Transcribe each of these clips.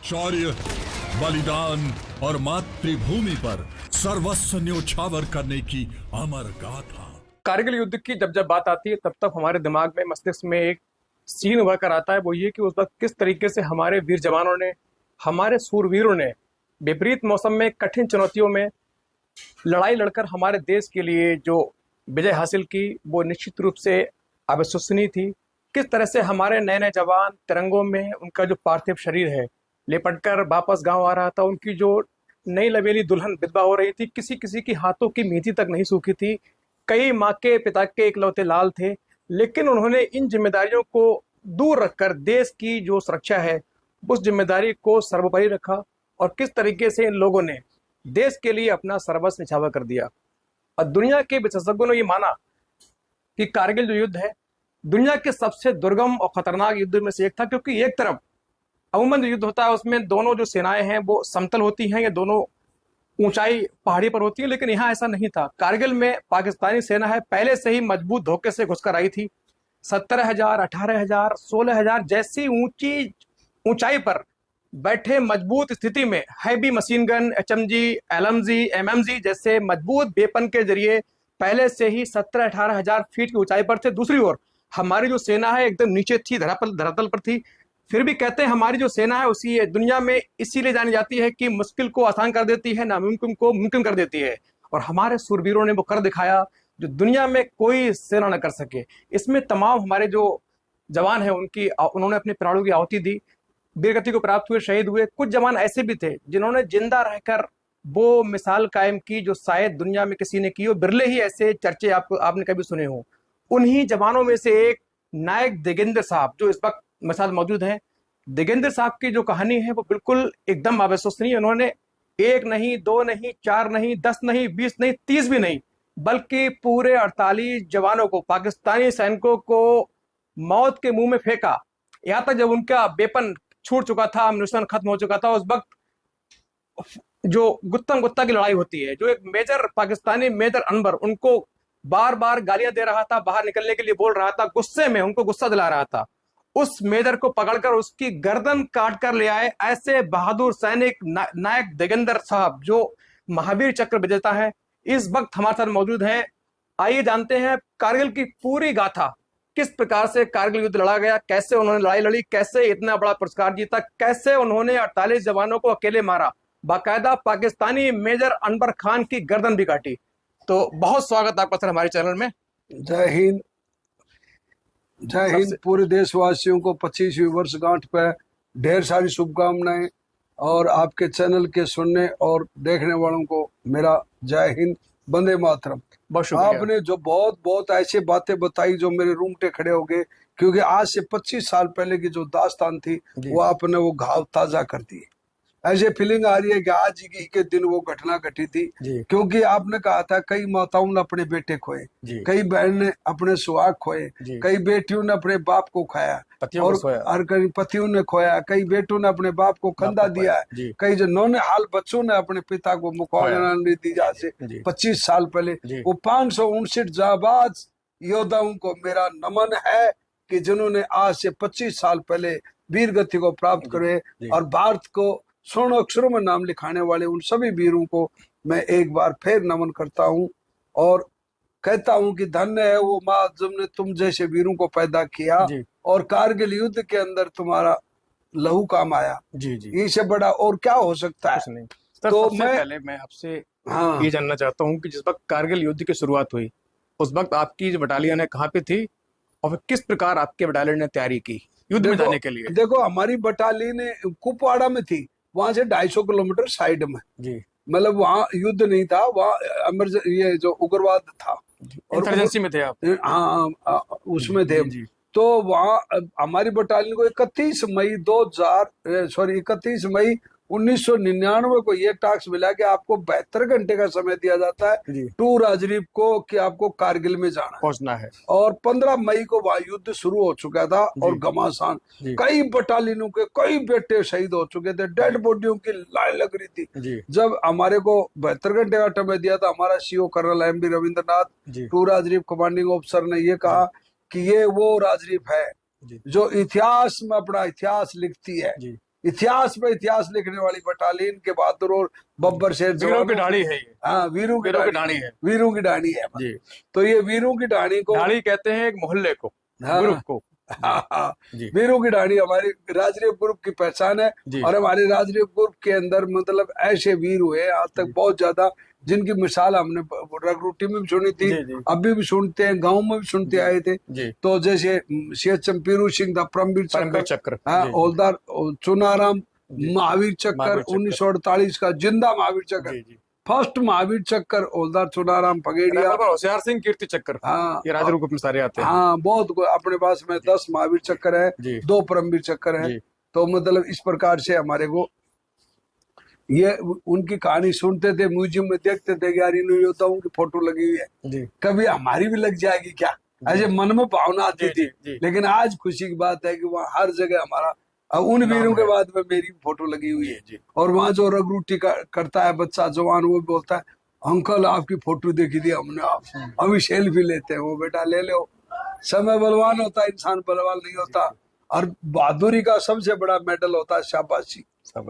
शौर्य, बलिदान और मातृभूमि पर सर्वस्व न्योछावर करने की अमर गाथा। कारगिल युद्ध की जब जब बात आती है तब तक हमारे दिमाग में, मस्तिष्क में एक सीन उभर कर आता है। वो ये कि उस वक्त किस तरीके से हमारे वीर जवानों ने, हमारे सूरवीरों ने विपरीत मौसम में, कठिन चुनौतियों में लड़ाई लड़कर हमारे देश के लिए जो विजय हासिल की, वो निश्चित रूप से अविश्वसनीय थी। किस तरह से हमारे नए नए जवान तिरंगों में उनका जो पार्थिव शरीर है लिपट कर वापस गांव आ रहा था, उनकी जो नई लवेली दुल्हन विधवा हो रही थी, किसी किसी की हाथों की मेहंदी तक नहीं सूखी थी, कई माँ के पिता के इकलौते लाल थे, लेकिन उन्होंने इन जिम्मेदारियों को दूर रखकर देश की जो सुरक्षा है उस जिम्मेदारी को सर्वोपरि रखा। और किस तरीके से इन लोगों ने देश के लिए अपना सर्वस्व न्यौछावर कर दिया। और दुनिया के विशेषज्ञों ने ये माना कि कारगिल जो युद्ध है दुनिया के सबसे दुर्गम और खतरनाक युद्ध में से एक था, क्योंकि एक तरफ अमूमन जो युद्ध होता है उसमें दोनों जो सेनाएं हैं वो समतल होती हैं या दोनों ऊंचाई पहाड़ी पर होती है, लेकिन यहाँ ऐसा नहीं था। कारगिल में पाकिस्तानी सेना है पहले से ही मजबूत धोखे से घुसकर आई थी। 17,000, 18,000, 16,000 जैसी ऊंचाई पर बैठे मजबूत स्थिति में heavy machine gun, HMG, LMG, MMG जैसे मजबूत वेपन के जरिए पहले से ही 17-18,000 फीट की ऊंचाई पर थे। दूसरी ओर हमारी जो सेना है एकदम नीचे थी, धरातल पर थी। फिर भी कहते हैं हमारी जो सेना है उसी दुनिया में इसीलिए जानी जाती है कि मुश्किल को आसान कर देती है, नामुमकिन को मुमकिन कर देती है। और हमारे सूरवीरों ने वो कर दिखाया जो दुनिया में कोई सेना न कर सके। इसमें तमाम हमारे जो जवान हैं उन्होंने अपने प्राणों की आहुति दी, वीरगति को प्राप्त हुए, शहीद हुए। कुछ जवान ऐसे भी थे जिन्होंने जिंदा रहकर वो मिसाल कायम की जो शायद दुनिया में किसी ने की हो। बिरले ही ऐसे चर्चे आपने कभी सुने हो। उन्हीं जवानों में से एक नायक देगेंद्र साहब जो इस वक्त मेरे साथ मौजूद हैं। देगेंद्र साहब की जो कहानी है वो बिल्कुल एकदम अविश्वसनीय। उन्होंने 1 नहीं, 2 नहीं, 4 नहीं, 10 नहीं, 20 नहीं, 30 भी नहीं, बल्कि पूरे 48 जवानों को, पाकिस्तानी सैनिकों को मौत के मुंह में फेंका। यहाँ तक जब उनका वेपन छूट चुका था, अम्युनिशन खत्म हो चुका था, उस वक्त जो गुत्तम गुत्ता की लड़ाई होती है, जो एक मेजर पाकिस्तानी मेजर अनवर उनको बार बार गालियां दे रहा था, बाहर निकलने के लिए बोल रहा था, गुस्से में उनको गुस्सा दिला रहा था, उस मेजर को पकड़कर उसकी गर्दन काट कर ले आए ऐसे बहादुर सैनिक नायक देगेंद्र साहब जो महावीर चक्र विजेता है, इस वक्त हमारे साथ मौजूद हैं। आइए जानते हैं कारगिल की पूरी गाथा, किस प्रकार से कारगिल युद्ध लड़ा गया, कैसे उन्होंने लड़ाई लड़ी, कैसे इतना बड़ा पुरस्कार जीता, कैसे उन्होंने 48 जवानों को अकेले मारा, बाकायदा पाकिस्तानी मेजर अनवर खान की गर्दन भी काटी। तो बहुत स्वागत आपका सर हमारे चैनल में। जय हिंद। जय हिंद। पूरे देशवासियों को 25वीं वर्षगांठ पे ढेर सारी शुभकामनाएं और आपके चैनल के सुनने और देखने वालों को मेरा जय हिंद, वंदे मातरम। आपने जो बहुत बहुत ऐसी बातें बताई जो मेरे रूंगटे खड़े हो गए, क्योंकि आज से 25 साल पहले की जो दास्तान थी वो आपने वो घाव ताजा कर दी। ऐसे फीलिंग आ रही है कि आज ही के दिन वो घटना घटी थी, क्योंकि आपने कहा था कई माताओं ने अपने बेटे खोए, कई बहन ने अपने सुहाग खोए, कई बेटियों ने अपने बाप को खाया और कई पतियों ने खोया, कई बेटों ने अपने बाप को कंधा दिया है, कई जो नौने हाल बच्चों ने अपने पिता को मुखाग्नि दी। जा से 25 साल पहले वो 559 जाबाज योद्धाओं को मेरा नमन है कि जिन्होंने आज से 25 साल पहले वीर गति को प्राप्त करे और भारत को स्वर्ण अक्षरों में नाम लिखाने वाले उन सभी वीरों को मैं एक बार फिर नमन करता हूं और कहता हूं कि धन्य है वो माँ जिसने तुम जैसे वीरों को पैदा किया और कारगिल युद्ध के अंदर तुम्हारा लहू काम आया। इससे बड़ा और क्या हो सकता है। तो पहले मैं आपसे ये जानना चाहता हूँ कि जिस वक्त कारगिल युद्ध की शुरुआत हुई उस वक्त आपकी जो बटालियन है कहाँ पे थी और किस प्रकार आपके बटालियन ने तैयारी की युद्ध में जाने के लिए? देखो, हमारी बटालियन कुपवाड़ा में थी, वहां से 250 किलोमीटर साइड में, मतलब वहाँ युद्ध नहीं था, वहाँ ये जो उग्रवाद था और इंसर्जेंसी में थे आप। हाँ, उसमें थे। तो वहाँ हमारी बटालियन को 31 मई 1999 को ये टास्क मिला कि आपको 72 घंटे का समय दिया जाता है टू राजरीव को कि आपको कारगिल में जाना पहुंचना है। और 15 मई को वहां युद्ध शुरू हो चुका था और घमासान कई बटालियनों के कई बेटे शहीद हो चुके थे, डेड बॉडियों की लाइन लग रही थी। जब हमारे को 72 घंटे का समय दिया था, हमारा CO colonel MB Ravindranath two राजरीव कमांडिंग ऑफिसर ने ये कहा कि ये वो राजरीव है जो इतिहास में अपना इतिहास लिखती है। इतिहास पे इतिहास लिखने वाली बटालियन के बहादुर और बब्बर शेर वीरों की ढाणी है ये। हाँ, वीरों की ढाणी है। वीरों की ढाणी है जी। तो ये वीरों की ढाणी को ढाणी कहते हैं एक मोहल्ले को, हाँ, ग्रुप को। हाँ, जी। वीरों की ढाणी हमारी राजरीय ग्रुप की पहचान है। जी। और हमारे राजरीय ग्रुप के अंदर मतलब ऐसे वीर हुए आज तक बहुत ज्यादा, जिनकी मिसाल हमने रघुरुटी में भी सुनी थी, जी, जी। अभी भी सुनते हैं, गांव में भी सुनते आए थे। जी। तो जैसे शेर चंपीरू सिंह था, परमवीर चक्र, हाँ, हौलदार चुनाराम, महावीर चक्कर 1948 का जिंदा महावीर चक्कर, फर्स्ट महावीर चक्कर, हौलदार चुनाराम पगेड़िया, होशियार सिंह कीर्ति चक्कर, हाँ, ये राजरूप में सारे आते हैं। हाँ, बहुत अपने पास में 10 महावीर चक्कर है, 2 परमवीर चक्कर है। तो मतलब इस प्रकार से हमारे को ये उनकी कहानी सुनते थे, म्यूजियम में देखते थे कि यार इन योद्धाओं की फोटो लगी हुई है, कभी हमारी भी लग जाएगी क्या, ऐसे मन में भावना आती थी। लेकिन आज खुशी की बात है कि वहाँ हर जगह हमारा, उन वीरों के बाद में मेरी फोटो लगी हुई है। और वहाँ जो रघुरुटी करता है बच्चा जवान, वो बोलता है अंकल आपकी फोटो देखी थी हमने, आप अभी सेल्फी लेते हैं। वो बेटा ले लो, समय बलवान होता है, इंसान बलवान नहीं होता। और बहादुरी का सबसे बड़ा मेडल होता है शाबाशी।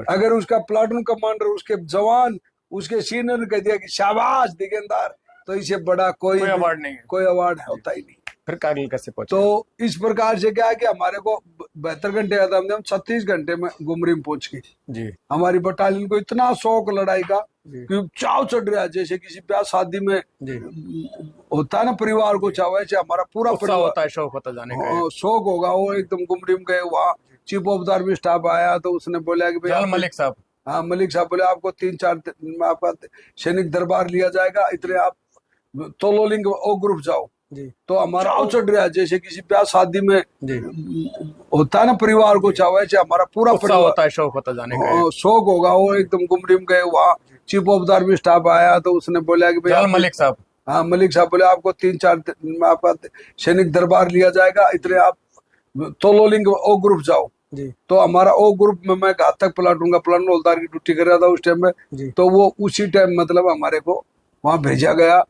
अगर उसका प्लाटून कमांडर, उसके जवान, उसके सीनियर ने कह दिया कि शाबाश दिगेंदार, तो इसे बड़ा कोई अवार्ड नहीं है, कोई अवार्ड होता ही नहीं। फिर कारगिल कैसे पहुंचे? तो इस प्रकार से क्या है कि हमारे को 72 घंटे का था, हम 36 घंटे में गुमरीम पहुंच गए जी। हमारी बटालियन को इतना शौक लड़ाई का कि चाव चढ़ रहा है, जैसे किसी ब्याह शादी में होता है ना परिवार को चाव, ऐसे हमारा पूरा परिवार होता है, शौक होता जाने का, शौक होगा। वो एकदम गुमरीम गए, वहाँ chief of the army staff आया, तो उसने बोला कि भाई मलिक साहब, हाँ मलिक साहब बोले आपको 3-4 दिन में आपका सैनिक दरबार लिया जाएगा, इतने आप तोलोलिंग ओ ग्रुप जाओ जी। तो हमारा चढ़ रहा है, जैसे किसी ब्याह शादी में होता है ना परिवार को चाव, ऐसे हमारा पूरा परिवार होता है, शौक होता जाने का, शौक होगा। वो एकदम गुमरीम गए, वहाँ chief of the army staff आया, तो उसने बोला कि भाई मलिक साहब, हाँ मलिक साहब बोले आपको 3-4 दिन में आपका सैनिक दरबार लिया जाएगा, इतने आप तोलोलिंग ओ ग्रुप जाओ जी। तो हमारा ओ ग्रुप में मैं घातक प्लाटून का प्लान हौलदार की ड्यूटी कर रहा था उस टाइम में। तो वो उसी टाइम मतलब हमारे को वहाँ भेजा गया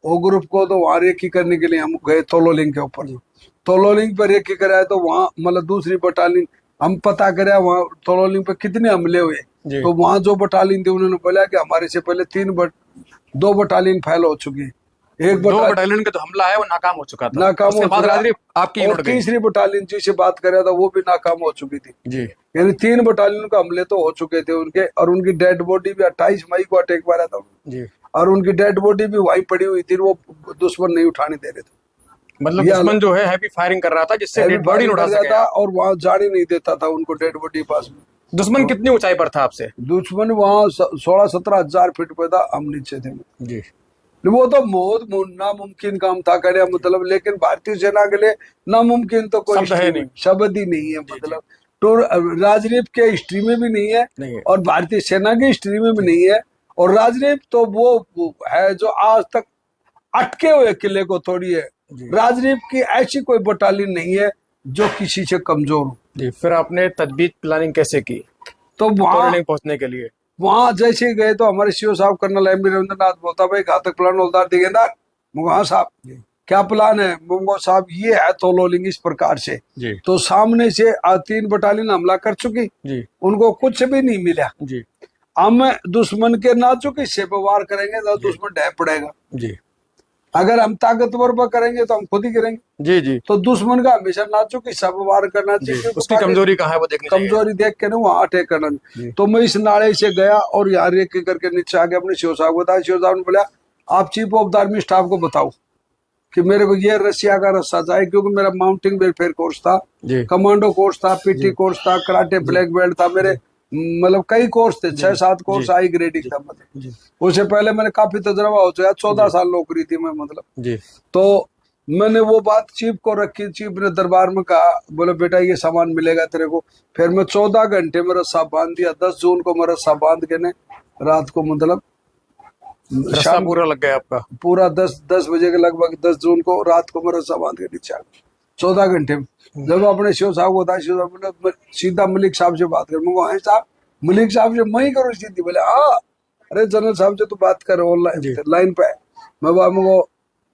ओ ग्रुप को। तो वहाँ रेकी करने के लिए हम गए तोलोलिंग के ऊपर। तोलोलिंग पर रेकी कराया, तो वहाँ मतलब दूसरी बटालियन हम पता कराया वहाँ तोलोलिंग पे कितने हमले हुए। तो वहाँ जो बटालियन थी उन्होंने बोला कि हमारे से पहले 2 बटालियन फैल हो चुकी है, एक 2 बटालियन का जो हमला है वो नाकाम हो चुका था, नाकाम हो चुका। आपकी और तीसरी बटालियन जिससे बात कर रहा था वो भी नाकाम हो चुकी थी जी। यानी 3 बटालियन का हमले तो हो चुके थे उनके, और उनकी डेड बॉडी भी 28 मई को अटैक मारा था जी। और उनकी डेड बॉडी भी वहीं पड़ी हुई थी, वो दुश्मन नहीं उठाने दे रहे थे। मतलब दुश्मन जो है हैवी फायरिंग कर रहा था, जिससे डेड बॉडी उठा सके, और वहाँ जाने नहीं देता था उनको डेड बॉडी पास में। दुश्मन कितनी ऊंचाई पर था आपसे? दुश्मन वहाँ 16-17 हजार फीट पे था, हम नीचे थे जी। वो तो बहुत नामुमकिन काम था करे मतलब, लेकिन भारतीय सेना के लिए नामुमकिन तो कोई शब्द ही नहीं है। मतलब तो राजनीति के हिस्ट्री में भी नहीं है, और भारतीय सेना की हिस्ट्री में भी नहीं है। और राजनीति तो वो है जो आज तक अटके हुए किले को तोड़ी है। राजनीति की ऐसी कोई बटालियन नहीं है जो किसी से कमजोर हो। फिर आपने तजवीज प्लानिंग कैसे की तो वहां पहुंचने के लिए? वहां जैसे गए तो हमारे सीओ साहब कर्नल एम रविंद्रनाथ बोलता भाई घातक प्लान हौलदार दिगेंदार। हाँ साहब क्या प्लान है? मुंगो साहब ये है तोलोलिंग इस प्रकार से जी। तो सामने से 3 बटालियन हमला कर चुकी जी। उनको कुछ भी नहीं मिला जी। हम दुश्मन के ना चुके से वार करेंगे तो दुश्मन ढह पड़ेगा जी। अगर हम ताकतवर पर करेंगे तो हम खुद ही करेंगे जी जी। तो दुश्मन का हमेशा ना चुके सब वार करना चाहिए, उसकी कमजोरी कहाँ है वो देखनी चाहिए। कमजोरी देख के ना वहाँ अटैक करना। तो मैं इस नाले से गया और यहाँ रेक करके नीचे आ गया, अपने शिव साहब को बताया। शिव साहब ने बोला आप chief of the army staff को बताओ कि मेरे को ये रसिया का रास्ता चाहिए, क्योंकि मेरा माउंटेन वेलफेयर कोर्स था, कमांडो कोर्स था, पीटी कोर्स था, कराटे ब्लैक बेल्ट था, मेरे मतलब कई कोर्स थे, 6-7 कोर्स हाई ग्रेडिंग था। मतलब उससे पहले मैंने काफी तजुर्बा हो चुका, 14 साल नौकरी थी मैं मतलब जी। तो मैंने वो बात चीफ को रखी, चीफ ने दरबार में कहा, बोले बेटा ये सामान मिलेगा तेरे को। फिर मैं 14 घंटे में रस्सा बांध दिया। 10 जून को मैं रस्सा बांध के ने रात को मतलब शाम पूरा लग गया आपका, पूरा 10 बजे के लगभग 10 जून को रात को मैं रस्सा बांध के नीचे आ गया 14 घंटे में। जब अपने शिव साहब को बताया, शिव साहब बोले सीधा मलिक साहब से बात कर। मैं साहब मलिक साहब से मैं ही करूँ सीधी? बोले हाँ, अरे जनरल साहब से तो बात कर ऑनलाइन लाइन पे।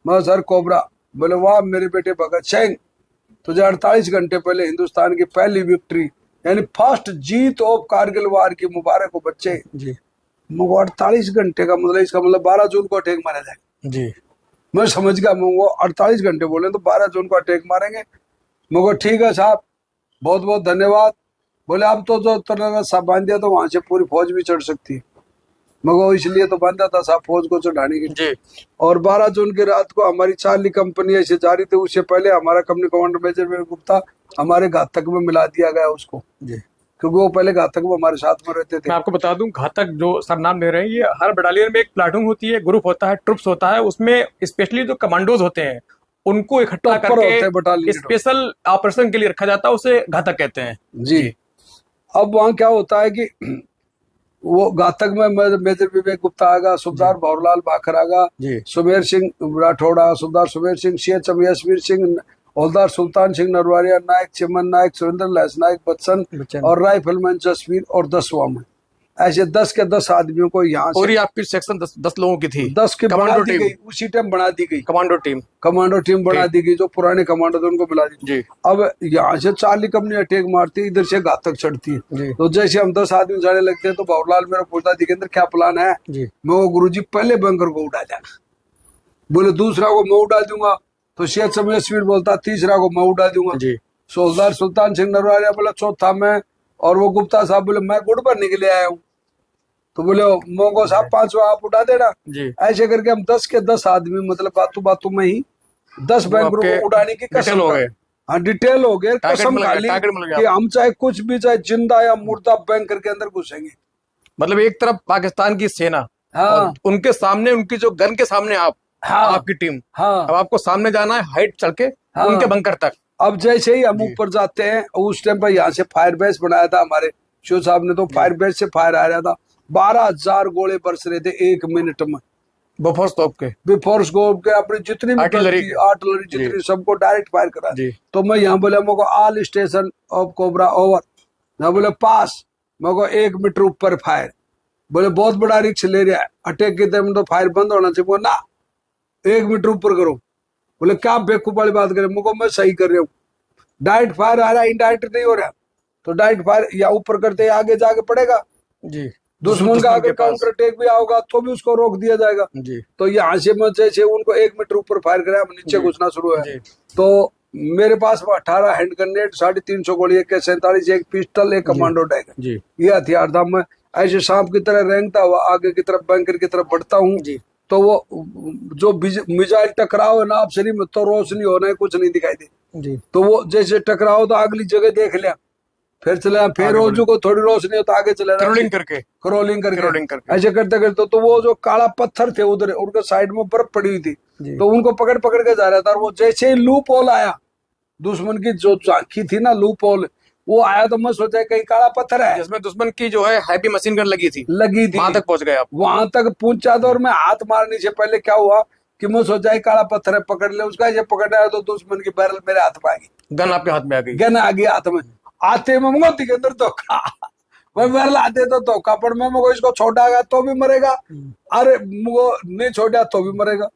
मैं सर कोबरा। बोले वाह मेरे बेटे भगत सिंह, तुझे 48 घंटे पहले हिंदुस्तान की पहली विक्ट्री यानी फर्स्ट जीत ऑफ कारगिल वार की मुबारक हो बच्चे जी मुझको 48 घंटे का मतलब, इसका मतलब 12 जून को अटैक मारा जाएगा। जी मैं समझ गया, मुझको 48 घंटे बोले तो 12 जून को अटैक मारेंगे। मुझको ठीक है साहब, बहुत बहुत धन्यवाद। बोले अब तो जो तरह साहब बांध दिया तो वहां से पूरी फौज भी चढ़ सकती है। मगर इसलिए तो बांधा था साहब फौज को चढ़ाने के लिए। और 12 जून की रात को हमारी चार्ली कंपनी ऐसे जा रही थी, उससे पहले हमारा कंपनी कमांडर मेजर वीर गुप्ता हमारे घातक में मिला दिया गया उसको जी, क्योंकि वो पहले घातक में हमारे साथ में रहते थे। मैं आपको बता दूं, घातक जो सर नाम ले रहे हैं, ये हर बटालियन में एक प्लाटून होती है, ग्रुप होता है, ट्रुप्स होता है, उसमें स्पेशली जो कमांडोज होते हैं उनको इकट्ठा करके स्पेशल ऑपरेशन के लिए रखा जाता है, उसे घातक कहते हैं जी। अब वहाँ क्या होता है कि वो घातक में मेजर विवेक गुप्ता आएगा, सुबेदार भवरलाल भाखर आएगा, सुमेर सिंह राठौड़ा, सुबेदार सुमेर सिंह, CHM यशवीर सिंह, हौलदार सुल्तान सिंह नरवारिया, नायक चिमन नायक, सुरेंद्र लहस नायक बच्चन और राइफलमैन जसवीर और 10वां में, ऐसे 10 के 10 आदमियों को यहाँ से। और ये आपकी सेक्शन 10 लोगों की थी, 10 की बना दी गई, उसी टाइम बना दी गई कमांडो टीम बना दी गई, जो पुराने कमांडो थे उनको मिला दी। अब यहाँ से चार्ली कंपनी अटैक मारती है, इधर से घातक चढ़ती है। तो जैसे हम 10 आदमी जाने लगते हैं तो भवरलाल मेरा पूछता दिखेंद्र क्या प्लान है? मैं वो गुरुजी पहले बंकर को उड़ा जाना, बोले दूसरा को मैं उड़ा दूंगा। तो CHM यशवीर बोलता तीसरा को मैं उड़ा दूंगा। हौलदार सुल्तान सिंह नरवारिया बोला चौथा मैं, और वो गुप्ता साहब बोले मैं गुड़ भरने के लिए आया हूँ। तो बोले मोंगो साहब 5वां आप उड़ा देना। ऐसे करके हम 10 के 10 आदमी मतलब बातों में ही 10 बैंकरों को उड़ाने की कसम हो गए। हाँ डिटेल हो गए, कसम खा ली कि हम चाहे कुछ भी, चाहे जिंदा या मुर्दा बैंकर के अंदर घुसेंगे। मतलब एक तरफ पाकिस्तान की सेना, हाँ, उनके सामने, उनकी जो गन के सामने आप, हाँ, आपकी टीम, हाँ, अब आपको सामने जाना है हाइट चढ़ के, हाँ, उनके बंकर तक। अब जैसे ही हम ऊपर जाते हैं, उस टाइम पर यहाँ से फायर बेस बनाया था हमारे शिव साहब ने, तो फायर बेस से फायर आ रहा था, 12,000 गोले बरस रहे थे 1 मिनट में बिफोर स्कोप के अपनी जितनी आर्टिलरी जितनी सबको डायरेक्ट फायर करा। तो मैं यहाँ बोला मेरे को all station of cobra over, मैं बोले पास, मेरे को 1 मीटर ऊपर फायर। बोले बहुत बड़ा रिस्क ले रहा है, अटैक के टाइम तो फायर बंद होना चाहिए। ना 1 मीटर ऊपर करो। बोले क्या बेवकूफ वाली बात करे, मुझको मैं सही कर रहा हूँ, डायरेक्ट फायर आ रहा है, इनडायरेक्ट नहीं हो रहा। तो डायरेक्ट फायर या ऊपर करते आगे जाके पड़ेगा जी, दुश्मन का अगर काउंटर अटैक भी आओगा तो भी उसको रोक दिया जाएगा जी। तो यहाँ से मैं जैसे उनको 1 मीटर ऊपर फायर कराया, नीचे घुसना शुरू है। तो मेरे पास 18 हैंड ग्रेनेड, 350 गोली, AK-47, एक पिस्टल, एक कमांडो डैगर, ये हथियार था। मैं ऐसे सांप की तरह रेंगता हुआ आगे की तरफ बैंकर की तरफ बढ़ता हूँ। तो वो जो मिसाइल टकराव है ना आप शरीर में, तो रोशनी होना है, कुछ नहीं दिखाई दे। तो वो जैसे टकराव तो अगली जगह देख लिया, फिर चला, फिर रोजू को थोड़ी रोशनी हो तो आगे चले, क्रॉलिंग करके ऐसे करते करते। तो वो जो काला पत्थर थे उधर, उनके साइड में बर्फ पड़ी हुई थी, तो उनको पकड़ के जा रहा था। और वो जैसे ही लूप होल आया, दुश्मन की जो झांकी थी ना लूप होल, वो आया तो मैं सोचा कहीं काला पत्थर है, जिसमें दुश्मन की जो है हैवी मशीन गन लगी थी वहां तक पहुंच गए आप। वहां तक पहुंचा था, और मैं हाथ मारने से पहले क्या हुआ कि मैं सोचा काला पत्थर है, पकड़ ले उसका। ये पकड़ना है तो दुश्मन की बैरल मेरे हाथ में आ गई, गन आपके हाथ में आ गई, गन आ गई हाथ में। आते में मोती के अंदर धोखा, मैं बैरल आते तो धोखा, पर मैं मुझको इसको छोड़ा गया तो भी मरेगा, अरे मुझको नहीं छोड़ा तो भी मरेगा।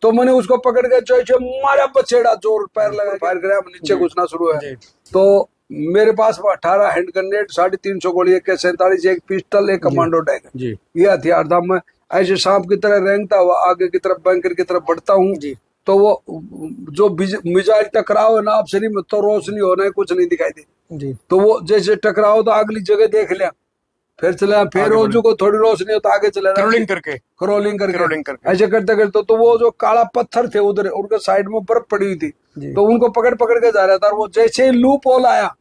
तो मैंने उसको पकड़ के जैसे मारा बछेड़ा, जोर पैर लगा फायर कराया, नीचे घुसना शुरू है। तो मेरे पास 18 हैंड ग्रेनेड, 350 गोली, AK-47, एक पिस्टल, एक कमांडो डैगर, ये हथियार था। मैं ऐसे सांप की तरह रेंगता हुआ आगे की तरफ बैंकर की तरफ बढ़ता हूँ। तो वो जो मिसाइल टकराव है ना आप शरीर में, तो रोशनी होना है, कुछ नहीं दिखाई दे। तो वो जैसे टकराव तो अगली जगह देख लिया, फिर चला, फिर रोजू को थोड़ी रोशनी हो तो आगे चले, क्रॉलिंग करके ऐसे करते करते। तो वो जो काला पत्थर थे उधर, उनके साइड में बर्फ पड़ी हुई थी, तो उनको पकड़ के जा रहा था। और वो जैसे ही लूप होल आया,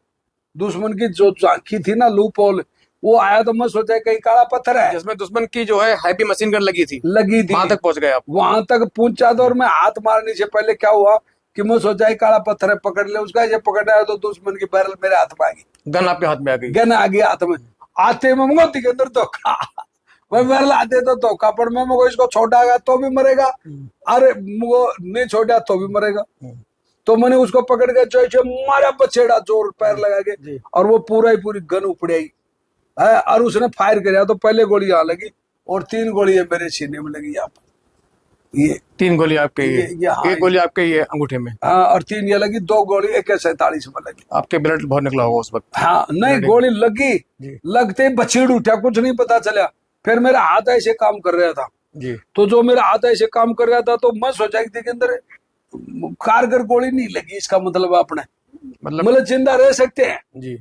दुश्मन की जो झांकी थी ना लूप होल, वो आया तो मैं सोचा कहीं काला पत्थर है, जिसमें दुश्मन की जो है हैवी मशीन गन लगी थी वहां तक पहुंच गए आप। वहां तक पहुंचा था, और मैं हाथ मारने से पहले क्या हुआ कि मैं सोचा काला पत्थर है, पकड़ ले उसका। ये पकड़ना है तो दुश्मन की बैरल मेरे हाथ में आ गई, गन आपके हाथ में आ गई, गन आ गई हाथ में। आते में मोती के अंदर धोखा, मैं बैरल आते तो धोखा, पर मैं मुझको इसको छोड़ा गया तो भी मरेगा, अरे मुझको नहीं छोड़ा तो भी मरेगा। तो मैंने उसको पकड़ के जैसे मारा बछेड़ा, जोर पैर लगा के, और वो पूरी गन उपड़ी है। और उसने फायर किया तो पहले गोली यहाँ लगी और 3 गोली मेरे सीने में लगी यहाँ पर। ये 3 गोली आपके हाँ, एक गोली आपके ये अंगूठे में। हाँ, और 3 ये लगी, 2 गोली AK-47 में लगी। आपके ब्लड बहुत निकला होगा उस वक्त। हाँ, नहीं गोली लगी, लगते ही बछीड़ उठा, कुछ नहीं पता चला। फिर मेरा हाथ ऐसे काम कर रहा था जी, तो जो मेरा हाथ ऐसे काम कर रहा था तो मैं सोचा कि के अंदर कारगर गोली नहीं लगी, इसका मतलब अपने मतलब जिंदा रह सकते हैं जी।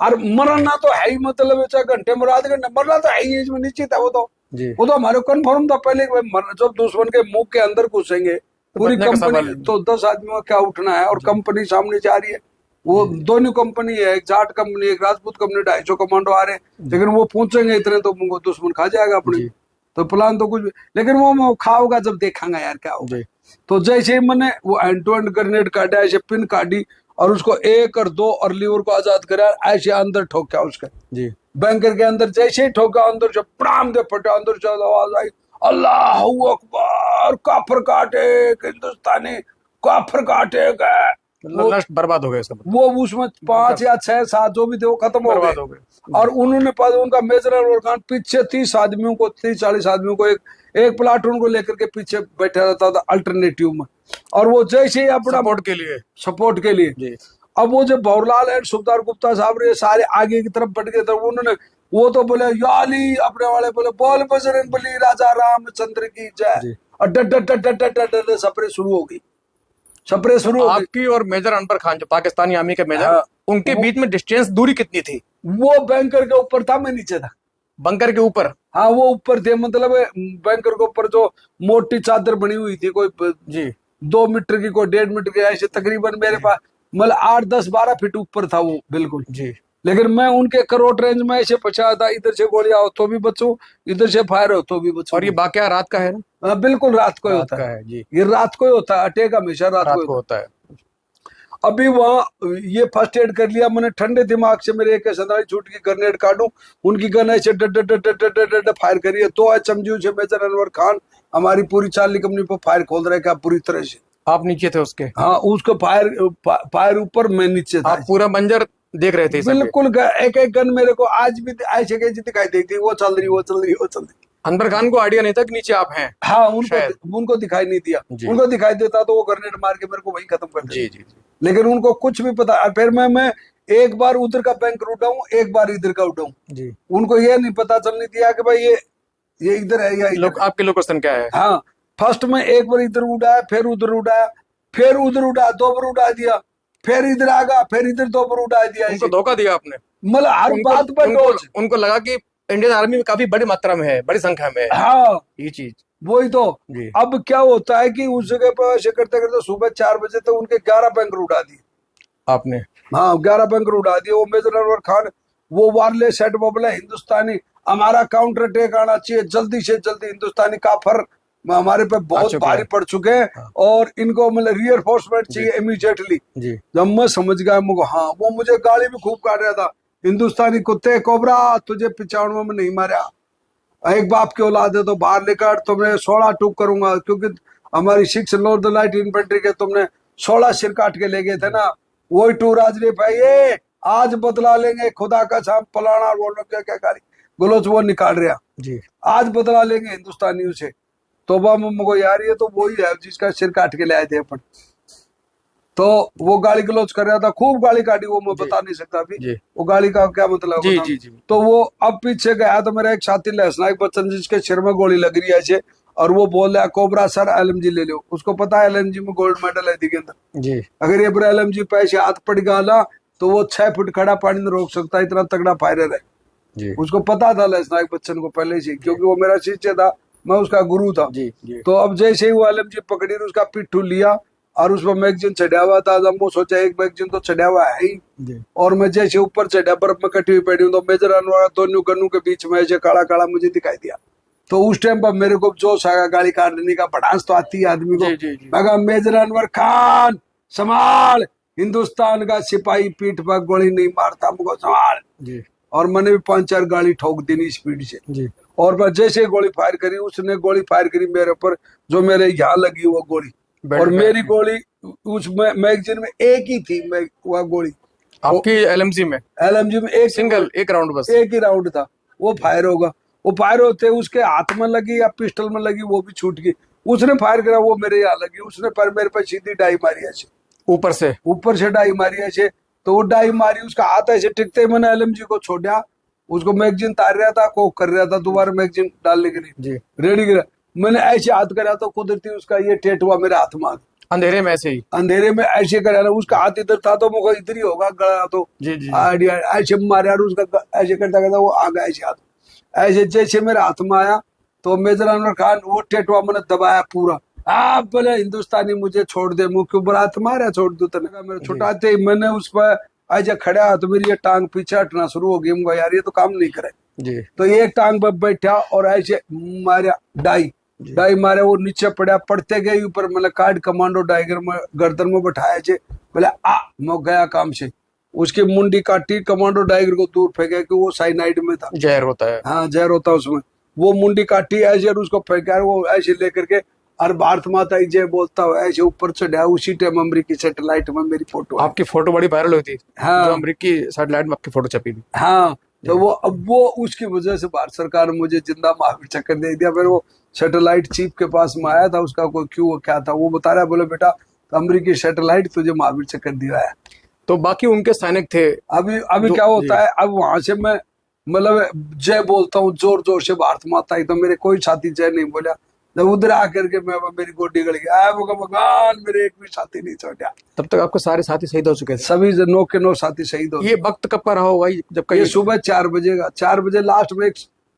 और मरना तो है ही, मतलब 4 घंटे में, आधे घंटे मरना तो है ही, इसमें निश्चित है वो तो जी। वो तो हमारे कन्फर्म था पहले जब दुश्मन के मुंह के अंदर घुसेंगे पूरी कंपनी तो 10 आदमियों का क्या उठना है, और कंपनी सामने जा रही है। वो दोनों कंपनी है, एक जाट कंपनी एक राजपूत कंपनी, 250 कमांडो आ रहे हैं, लेकिन वो पहुंचेंगे इतने तो दुश्मन खा जाएगा अपने। तो प्लान तो कुछ भी, लेकिन वो खाओगा जब देखेंगे यार क्या होगा। तो जैसे ही मैंने वो एंड टू एंड ग्रेनेड काटा, ऐसे पिन काटी और उसको 1 और 2 और लीवर को आजाद करा, ऐसे अंदर ठोका उसके जी बैंकर के अंदर। जैसे ही ठोका अंदर से प्राण दे फटा, अंदर से आवाज आई अल्लाह अकबर, काफर काटे हिंदुस्तानी, काफर काटे गए, नष्ट बर्बाद हो गए सब। वो उसमें 5 या 6 7 जो भी थे वो खत्म हो गए। और उन्होंने उनका मेजर अनवर खान पीछे 30 आदमियों को 30-40 आदमियों को एक प्लाटून को लेकर के पीछे बैठा रहता था अल्टरनेटिव में, और वो जैसे ही अपना सपोर्ट के लिए अब वो जो भवरलाल एंड सुबेदार गुप्ता साहब ये सारे आगे की तरफ बढ़ गए थे, उन्होंने वो तो बोले याली, अपने वाले बोले बोल बजरंगबली राजा रामचंद्र की जय, और डट सपरे शुरू हो गई, सपरे शुरू हो गई। आपकी और मेजर अनवर खान जो पाकिस्तानी आर्मी के मेजर, उनके बीच में डिस्टेंस दूरी कितनी थी? वो बैंकर के ऊपर था, मैं नीचे था। बंकर के ऊपर? हाँ, वो ऊपर थे, मतलब बैंकर के ऊपर जो मोटी चादर बनी हुई थी, कोई जी 2 मीटर की, कोई 1.5 मीटर की, ऐसे तकरीबन मेरे पास मतलब 8-10-12 फीट ऊपर था वो बिल्कुल जी। लेकिन मैं उनके करोट रेंज में ऐसे पहुंचा था, इधर से गोली आओ तो भी बचो, इधर से फायर हो तो भी बचो। और ये वाकया रात का है ना? बिल्कुल रात को होता है जी, ये रात को ही होता है, अटैक हमेशा रात को होता है। अभी वहाँ ये फर्स्ट एड कर लिया मैंने, ठंडे दिमाग से मेरे AK-47 छूट की ग्रेनेड काटूं, उनकी गन ऐसे डट फायर करिए, तो चमजू से मेजर अनवर खान हमारी पूरी चार्ली कंपनी पर फायर खोल रहे क्या पूरी तरह से। आप नीचे थे उसके? हाँ, उसको फायर ऊपर, मैं नीचे था। आप पूरा मंजर देख रहे थे? बिल्कुल, एक एक गन मेरे को आज भी ऐसे कैसे दिखाई देती, वो चल रही वो चल रही वो चल रही। अनवर खान को आइडिया नहीं था कि नीचे आप हैं? हाँ, उनको दिखाई नहीं दिया, उनको दिखाई देता तो वो ग्रेनेड मार के मेरे को वहीं खत्म कर देते। जी, लेकिन उनको कुछ भी पता। फिर मैं एक बार उधर का बैंक उठाऊं, एक बार इधर का उठाऊं जी, उनको ये नहीं पता चलने दिया कि भाई ये इधर है या इधर। आपके लोकेशन क्या है? हाँ, फर्स्ट में एक बार इधर उड़ाया, फिर उधर उड़ाया, फिर उधर उड़ा, 2 बार उड़ा दिया, फिर इधर आ गया, फिर इधर 2 बार उड़ा दिया। उनको धोखा दिया आपने? मतलब हर बात पर उनको लगा कि इंडियन आर्मी में काफी बड़ी मात्रा में है, बड़ी संख्या में है। हाँ, ये चीज वही तो अब क्या होता है कि उस जगह पर ऐसे करते करते सुबह 4 बजे तक उनके 11 बैंकर उड़ा दिए आपने। हाँ, 11 बैंकर उड़ा दिए। वो मेजर अनवर खान वो वायरलेस सेट बोले हिंदुस्तानी, हमारा काउंटर अटैक आना चाहिए जल्दी से जल्दी, हिंदुस्तानी काफर हमारे पे बहुत भारी पड़ चुके हैं और इनको मतलब रीइंफोर्समेंट चाहिए इमीडिएटली। जब मैं समझ गया मुझे, हाँ, वो मुझे गाली भी खूब काट रहा था, हिंदुस्तानी कुत्ते कोबरा तुझे 95 में नहीं मारा, एक बाप की औलाद है तो बाहर लेकर तुम्हें 16 टूक करूंगा, क्योंकि हमारी 6 नॉर्दर्न लाइट इन्फेंट्री के तुमने 16 सिर काट के ले गए थे ना, वही 2 राजरी भाई, ये आज बदला लेंगे खुदा का शाम फलाना बोल क्या क्या गाली गलोच वो निकाल रहा जी, आज बदला लेंगे हिंदुस्तानियों से। तो मुझको यार ये तो वही है जिसका सिर काट के ले आए थे अपन। तो वो गाली गलौज कर रहा था, खूब गाली काटी, वो मैं बता नहीं सकता अभी वो गाली का क्या मतलब है। जी। तो वो अब पीछे गया तो मेरा एक साथी लहसनायक बच्चन जिसके सिर में गोली लग रही है ऐसे, और वो बोल रहा है कोबरा सर LMG ले लो, उसको पता है LMG में गोल्ड मेडल है के अंदर जी, अगर ये पर LMG पे ऐसे हाथ पड़ गया तो वो 6 फुट खड़ा पानी में रोक सकता है, इतना तगड़ा फायरर है जी। उसको पता था लहसनायक बच्चन को पहले से, क्योंकि वो मेरा शिष्य था, मैं उसका गुरु था जी। तो अब जैसे ही वो LMG पकड़ी उसका पिट्ठू लिया और उसमें मैगजीन चढ़ा हुआ था, जब वो सोचा एक मैगजीन तो चढ़ा हुआ है ही, और मैं जैसे ऊपर चढ़ा बर्फ में कटी हुई पड़ी हूँ तो मेजर अनवर दोनों गन्नू के बीच में ऐसे काला काला मुझे दिखाई दिया। तो उस टाइम पर मेरे को जोश आया, गाड़ी काटने का भड़ास तो आती है आदमी को। मैं कहा मेजर अनवर खान संभाल, हिंदुस्तान का सिपाही पीठ पर गोली नहीं मारता, मुझको संभाल। और मैंने भी 5-4 गाड़ी ठोक दी स्पीड से जी। और मैं जैसे गोली फायर करी, उसने गोली फायर करी मेरे ऊपर, जो मेरे यहाँ लगी वो गोली, और मेरी गोली उस मैगजीन में एक ही थी, वह गोली आपकी LMG में एक सिंगल एक राउंड, बस एक ही राउंड था, वो फायर होगा। वो फायर होते उसके हाथ में लगी या पिस्टल में लगी, वो भी छूट गई, उसने फायर करा, वो मेरे यहाँ लगी, उसने पर मेरे पे सीधी डाई मारी ऐसे, ऊपर से डाई मारी ऐसे। तो वो डाई मारी, उसका हाथ ऐसे टिकते ही मैंने एलएमजी को छोड़ा, उसको मैगजीन तार रहा था, कोक कर रहा था, दोबारा मैगजीन डालने के लिए रेडी करा। मैंने ऐसे हाथ करा तो कुदरती उसका ये टेट हुआ मेरे हाथ में, अंधेरे में ऐसे ही, अंधेरे में ऐसे करा। उसका हाथ इधर था तो मुझे इधर ही होगा गला, तो ऐसे मारा, उसका ऐसे करता करता वो आ गया ऐसे हाथ, ऐसे जैसे मेरे हाथ में आया तो मेजर अनवर खान वो टेटवा मैंने दबाया पूरा। आप बोले हिंदुस्तानी मुझे छोड़ दे, मुंह के ऊपर हाथ मारा, छोड़ दू तेने का। मेरे छुटाते ही मैंने उस पर ऐसे खड़ा, तो मेरी ये टांग पीछे हटना शुरू हो गई। मुझे यार ये तो काम नहीं करे जी। तो एक टांग पर बैठा और ऐसे मारा, डाई मारे, वो नीचे पड़ा, पड़ते गए ऊपर, मतलब कार्ड कमांडो टाइगर में गर्दन में बैठाया छे। बोले मैं गया काम से, उसकी मुंडी काटी, कमांडो टाइगर को दूर फेंका कि वो साइनाइड में था, जहर होता है। हाँ जहर होता है उसमें। वो मुंडी काटी ऐसे और उसको फेंका, वो ऐसे लेकर के और भारत माता की जय बोलता हुआ ऐसे ऊपर चढ़ा। उसी टाइम अमेरिकी सैटेलाइट में मेरी फोटो, आपकी फोटो बड़ी वायरल हुई थी। हाँ, जो अमेरिकी सैटेलाइट में आपकी फोटो छपी थी। हाँ, तो वो अब वो उसकी वजह से भारत सरकार ने मुझे जिंदा महावीर चक्र दे दिया। फिर वो सैटेलाइट चीफ के पास में आया था, उसका कोई क्यों क्या था, वो बता रहा है, बोले बेटा अमेरिकी सैटेलाइट तुझे महावीर चक्र दिया है। तो बाकी उनके सैनिक थे। अभी क्या होता है, अब वहां से मैं मतलब जय बोलता हूँ जोर जोर से भारत माता ही, तो मेरे कोई साथी जय नहीं बोला। जब उधर आकर के मैं मेरी गोडी गड़ गया, भगवान मेरे एक भी साथी नहीं छोड़ा। तब तक आपके सारे साथी शहीद हो चुके थे? सभी 9 के 9 साथी शहीद हो। ये वक्त कब का रहा होगा जब ये सुबह 4 बजे का, 4 बजे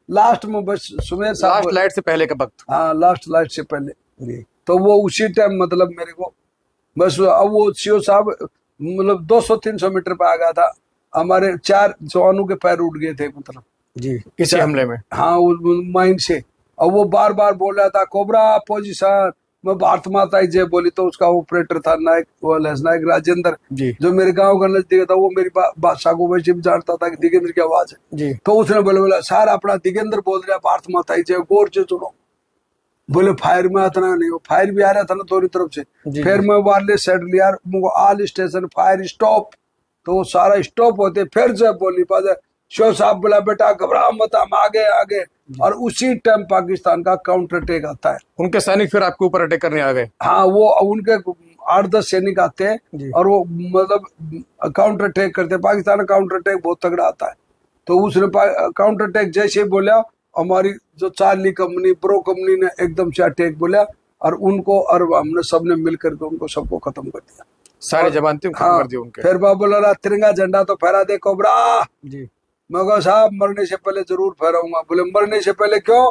लास्ट में बस सुबह लास्ट लाइट से पहले का वक्त। हाँ, लास्ट लाइट से पहले। तो वो उसी टाइम मतलब मेरे को बस, अब वो सीओ साहब मतलब 200-300 मीटर पे आ गया था, हमारे 4 जवानों के पैर उठ गए थे मतलब जी इसी हमले में। हाँ, माइन से। और वो बार बार बोल रहा था कोबरा पोजीशन, मैं भारत माता ही जय बोली। तो उसका ऑपरेटर था नायक राजेंद्र, जो मेरे गांव का नजदीक था, वो मेरी बादशाह को वैसे भी जानता था कि दिगेंद्र की आवाज है जी। तो उसने बोला सर अपना दिगेंद्र बोल रहा भारत माता ही जय, गौर से सुनो। बोले फायर में इतना नहीं हो, फायर भी आ रहा था ना दोनों तरफ से। फिर मैं वायरलेस सेट लिया, ऑल स्टेशन फायर स्टॉप, तो वो सारा स्टॉप होते। फिर से बोली शो साहब बोला बेटा घबरा मत, हम आगे। और उसी टाइम पाकिस्तान का काउंटर अटैक आता है। उनके सैनिक फिर आपके ऊपर अटैक करने आ गए? हाँ, वो उनके 8-10 सैनिक आते हैं और वो मतलब काउंटर अटैक करते हैं। पाकिस्तान का काउंटर अटैक बहुत तगड़ा आता है। तो उसने काउंटर अटैक जैसे ही बोला, हमारी जो चार्ली कंपनी प्रो कंपनी ने एकदम से अटैक बोला और उनको, और हमने सबने मिलकर के उनको सबको खत्म कर दिया, सारे जवान थे खत्म कर दिए उनके। फिर मैं बोला तिरंगा झंडा तो फहरा दे कोबरा जी। मैं कहा साहब मरने से पहले जरूर फहराऊंगा। बोले मरने से पहले क्यों?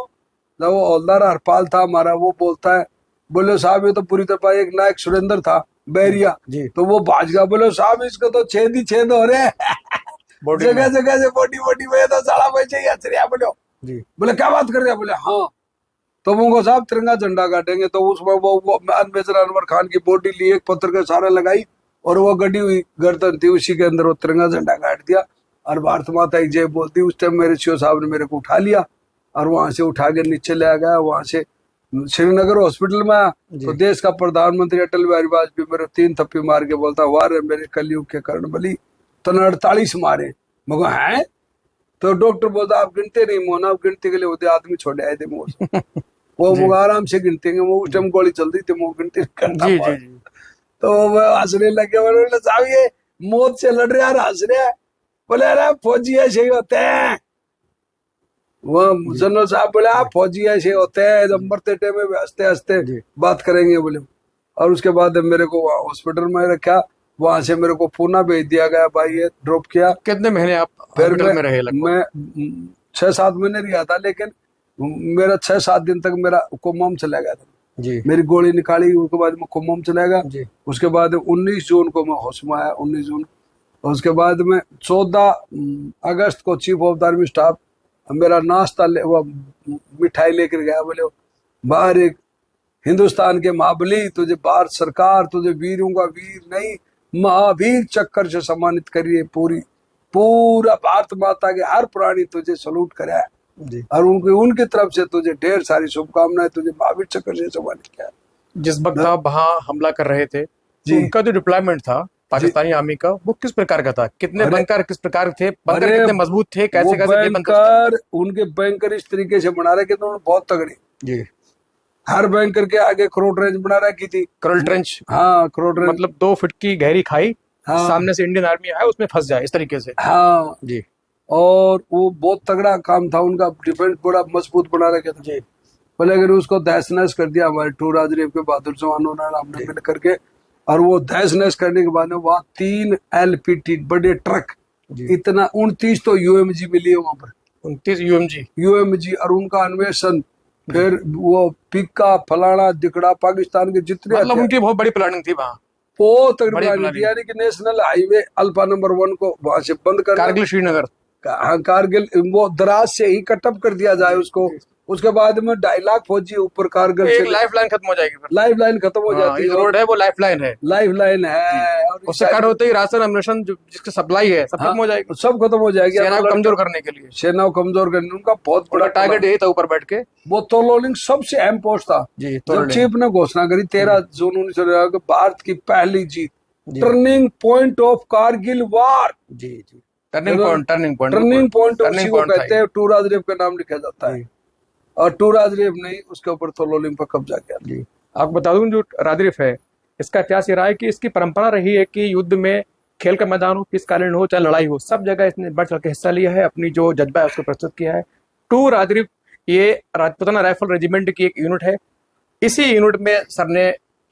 जब वो हौलदार हरपाल था हमारा, वो बोलता है, बोले साहब ये तो पूरी तरह एक नायक सुरेंद्र था बैरिया जी। तो वो भाज गया। बोले साहब इसको तो छेद ही छेद हो रहे जगह जगह से बॉडी में तो साला बचे ही बोलो जी। बोले क्या बात कर रहे हैं? बोले हाँ। तो वो साहब तिरंगा झंडा काटेंगे। तो उसमें वो मेजर अनवर खान की बॉडी ली, एक पत्थर के सारा लगाई और वो गड़ी हुई गर्दन थी, उसी के अंदर वो तिरंगा झंडा काट दिया और भारत माता की जय बोलती। उस टाइम मेरे सीओ साहब ने मेरे को उठा लिया और वहां से उठा के नीचे ले गया। वहां से श्रीनगर हॉस्पिटल में आया तो देश का प्रधानमंत्री अटल बिहारी वाजपेयी मेरे 3 थप्पी मार के बोलता, वाह रे मेरे कलयुग के कर्ण बली, तो 48 मारे। मगर है तो डॉक्टर बोलता आप गिनते नहीं मोहन, आप गिनते के लिए होते आदमी छोड़े आए थे मोह वो मुझे आराम से गिनते हैं। वो उस टाइम गोली चल रही थी, वो गिनते करता जी। तो वो हंसने लगे, बोले साहब ये मौत से लड़ रहे हंस रहे। बोले अरे फौजी ऐसे ही होते हैं। वो जनरल साहब बोले आप फौजी ऐसे होते हैं, जब मरते टाइम में हंसते हंसते बात करेंगे बोले। और उसके बाद मेरे को हॉस्पिटल में रखा, वहां से मेरे को पूना भेज दिया गया, भाई ये ड्रॉप किया। कितने महीने आप हॉस्पिटल में रहे? मैं 6-7 महीने रहा था, लेकिन मेरा 6-7 दिन तक मेरा कोमाम चला गया था जी। मेरी गोली निकाली, उसके बाद में कोमाम चला गया। उसके बाद 19 जून को मैं होश में आया, 19 जून। उसके बाद में 14 अगस्त को chief of the army staff मेरा नाश्ता वो मिठाई लेकर गया। बोले बाहर एक हिंदुस्तान के महाबली, तुझे भारत सरकार तुझे वीरों का वीर नहीं महावीर चक्कर से सम्मानित करिए। पूरा भारत माता के हर प्राणी तुझे सलूट कराया और उनकी तरफ से तुझे ढेर सारी शुभकामनाएं, तुझे महावीर चक्कर से सम्मानित किया। जिस वक्त आप वहाँ हमला कर रहे थे तो उनका जो डिप्लॉयमेंट था पाकिस्तानी आर्मी का, वो किस प्रकार का था? कितने बंकर किस प्रकार थे? बंकर कितने मजबूत थे? कैसे बंकर उनके बैंकर इस तरीके से बना रहे कि तो बहुत तगड़ी जी। हर बैंकर के आगे क्रोट रेंज बना रखी थी। करल ट्रेंच, हाँ क्रोट रेंज, मतलब 2 फीट की गहरी खाई, हाँ सामने से इंडियन आर्मी आए उसमें फंस जाए इस तरीके से। हाँ। जी और वो बहुत तगड़ा काम था उनका, डिफेंस बड़ा मजबूत बना रखे था जी। बोले, अगर उसको तहस नहस कर दिया हमारे टू राजरीव के बहादुर जवानों ने, हमने मिल करके। और वो तहस नहस करने के बाद में वहाँ 3 LPT बड़े ट्रक, इतना 29 तो UMG मिली है वहां पर, 29 UMG। और उनका अन्वेषण, फिर वो पिक्का फलाना दिकड़ा पाकिस्तान के जितने मतलब उनकी बहुत बड़ी प्लानिंग थी वहाँ, बहुत तगड़ी बड़ी प्लानिंग थी। यानी कि नेशनल हाईवे अल्फा नंबर 1 को वहां से बंद कर, कारगिल श्रीनगर, हाँ कारगिल वो दराज से ही कटअप कर दिया जाए उसको। उसके बाद में 2.5 लाख फौजी ऊपर कारगिल एक से, लाइफ लाइन खत्म हो जाएगी फिर। लाइफ लाइन खत्म हो जाती ये है। रोड है वो लाइफ लाइन है, लाइफ लाइन है, और उससे कट होते ही राशन अम्रेशन जिसकी सप्लाई है सब खत्म हो जाएगी, सब खत्म हो जाएगी। सेना को कमजोर करने के लिए। सेना को कमजोर करने उनका बहुत बड़ा टारगेट यही था ऊपर बैठ के। वो तोलोलिंग सबसे अहम पोस्ट था जी, जब चीफ ने घोषणा करी 13 जून 1949 भारत की पहली जीत, turning point of Kargil war. जी जी, टर्निंग पॉइंट उसी को कहते हैं, टू राजरीव का नाम लिखा जाता है। और टू राजरीव नहीं, उसके ऊपर तोलोलिंग पर कब्जा किया। जी, आपको बता दूं जो राजरीव है इसका इतिहास ये रहा है कि इसकी परंपरा रही है कि युद्ध में, खेल का मैदान हो, किसकालीन हो, चाहे लड़ाई हो, सब जगह इसने बढ़ चढ़ के हिस्सा लिया है, अपनी जो जज्बा है उसको प्रस्तुत किया है। टू राजरीव ये राजपूताना राइफल रेजिमेंट की एक यूनिट है। इसी यूनिट में सर ने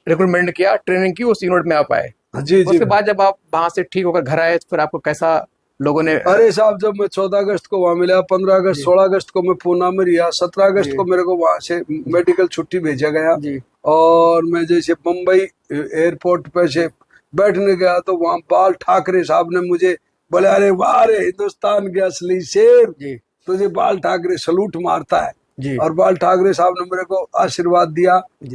रिक्रूटमेंट किया, ट्रेनिंग की, उस यूनिट में आप आए। जी उसके बाद जब आप वहां से ठीक होकर घर आए तो फिर आपको कैसा लोगों ने? अरे साहब, जब मैं 14 अगस्त को वहां मिला, 15 अगस्त 16 अगस्त को मैं पूना में रिया, 17 अगस्त को मेरे को वहां से मेडिकल छुट्टी भेजा गया। और मैं जैसे मुंबई एयरपोर्ट पे से बैठने गया तो वहाँ बाल ठाकरे साहब ने मुझे बोले, अरे वाह रे हिंदुस्तान के असली शेर, तुझे बाल ठाकरे सलूट मारता है। और बाल ठाकरे साहब ने मेरे को आशीर्वाद दिया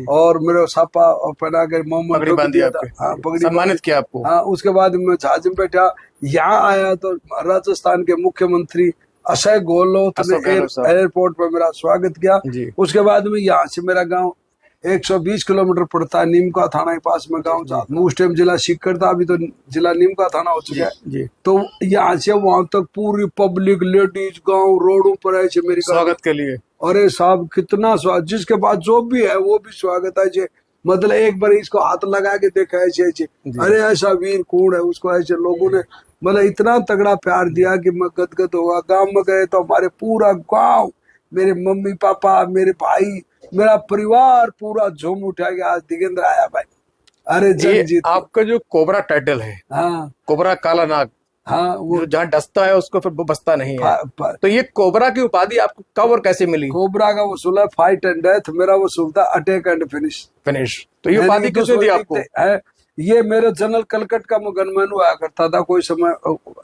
और मेरे सापा पहना कर मोहम्मद दिया था, हाँ पगड़ी सम्मानित किया आपको। हाँ, उसके बाद मैं जहाज में बैठा, यहाँ आया तो राजस्थान के मुख्यमंत्री अशय गहलोत ने एयरपोर्ट पर मेरा स्वागत किया। उसके बाद में यहाँ से मेरा गांव 120 किलोमीटर पड़ता है, नीमका थाना के पास में गांव था। उस टाइम जिला सीकर था, अभी तो जिला नीमका थाना हो चुका है। तो यहाँ से वहां तक पूरी पब्लिक, लेडीज, गांव रोडों पर ऐसे मेरे स्वागत के लिए। अरे साहब कितना स्वागत, जिसके पास जो भी है वो भी स्वागत है। मतलब एक बार इसको हाथ लगा के देखा ऐसे ऐसे, अरे ऐसा वीर कौन है, उसको ऐसे लोगों ने मतलब इतना तगड़ा प्यार दिया कि मैं गदगद होगा। गांव में गए तो हमारे पूरा गांव, मेरे मम्मी पापा, मेरे भाई, मेरा परिवार पूरा झूम उठा के आज दिगेंद्र आया भाई। अरे जगजीत, आपका जो कोबरा टाइटल है, हाँ कोबरा काला नाग, हाँ, वो जहाँ डसता है उसको फिर वो बसता नहीं है। तो ये कोबरा की उपाधि आपको कब और कैसे मिली? कोबरा का वसूल है फाइट एंड डेथ, मेरा वसूल था अटैक एंड फिनिश। तो ये उपाधि किसने दी आपको? ये मेरे जनरल कलकट का गनमैन हुआ करता था कोई समय